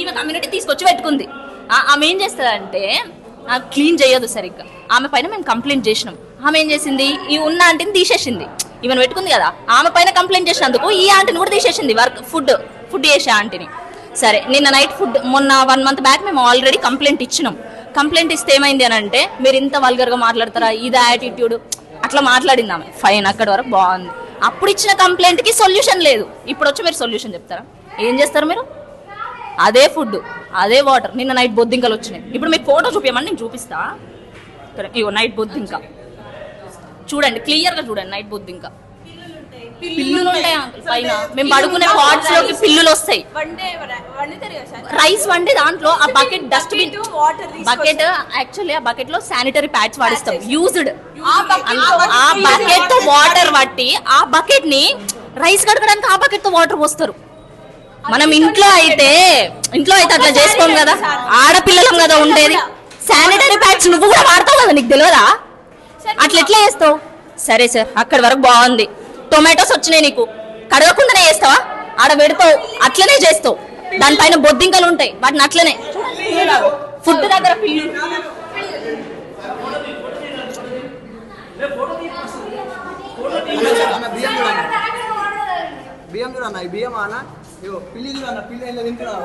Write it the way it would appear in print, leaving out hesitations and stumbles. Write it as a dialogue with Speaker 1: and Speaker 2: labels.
Speaker 1: ఈమె కమ్యూనిటీ తీసుకొచ్చి పెట్టుకుంది. ఆమె ఏం చేస్తుందంటే క్లీన్ చేయదు సరిగ్గా. ఆమె పైన మేము కంప్లైంట్ చేసినాం. ఆమె ఏం చేసింది, ఈ ఉన్న ఆంటీని తీసేసింది. ఈమెను పెట్టుకుంది కదా, ఆమె పైన కంప్లైంట్ చేసినందుకు ఈ ఆంటీని కూడా తీసేసింది, ఫుడ్ చేసే ఆంటీని. సరే, నిన్న నైట్ మొన్న 1 month బ్యాక్ మేము ఆల్రెడీ కంప్లైంట్ ఇచ్చినాం. కంప్లైంట్ ఇస్తే ఏమైంది అని అంటే, మీరు ఇంత వల్గర్గా మాట్లాడతారా, ఇది యాటిట్యూడ్ అట్లా మాట్లాడింది ఆమె. ఫైన్, అక్కడి వరకు బాగుంది. అప్పుడు ఇచ్చిన కంప్లైంట్కి సొల్యూషన్ లేదు. ఇప్పుడు వచ్చి మీరు సొల్యూషన్ చెప్తారా? ఏం చేస్తారు మీరు? అదే ఫుడ్, అదే వాటర్. నిన్న నైట్ బొద్దింకలు వచ్చినాయి. ఇప్పుడు మీకు ఫోటో చూపించమని నేను చూపిస్తా. ఇగో నైట్ బొద్దింక చూడండి, క్లియర్ గా చూడండి. నైట్ బొద్దింక పిల్లులు ఉంటాయి పైన. మేము పడుకునే పాట్స్ లోకి పిల్లులు వస్తాయి. రైస్ వండే దాంట్లో ఆ బకెట్ డస్ట్బిన్ బకెట్, యాక్చువల్లీ ఆ బకెట్ లో శానిటరీ ప్యాడ్స్ వాడిస్తాం యూజ్డ్. ఆ బకెట్ తో వాటర్ పట్టి ఆ బకెట్ ని రైస్ కడగడానికి ఆ బకెట్ తో వాటర్ పోస్తారు. మనం ఇంట్లో అయితే అట్లా చేసుకోం కదా, ఆడపిల్లలం కదా ఉండేది. శానిటరీ ప్యాడ్స్ నువ్వు కూడా వాడతావు కదా, నీకు తెలియదా? అట్లా ఎట్లా చేస్తావు? సరే సార్, అక్కడి వరకు బాగుంది. టొమాటోస్ వచ్చినాయి, నీకు కడగకుండానే చేస్తావా? ఆడ పెడతావు, అట్లనే చేస్తావు. దానిపైన బొద్దింకలు ఉంటాయి, వాటిని అట్లనే. ఫుడ్ దగ్గర పిల్లి
Speaker 2: బియ్యం చూడన్నా, బియ్యం అన్న పిల్లి చూడన్నా, పిల్లి తింటున్నావు.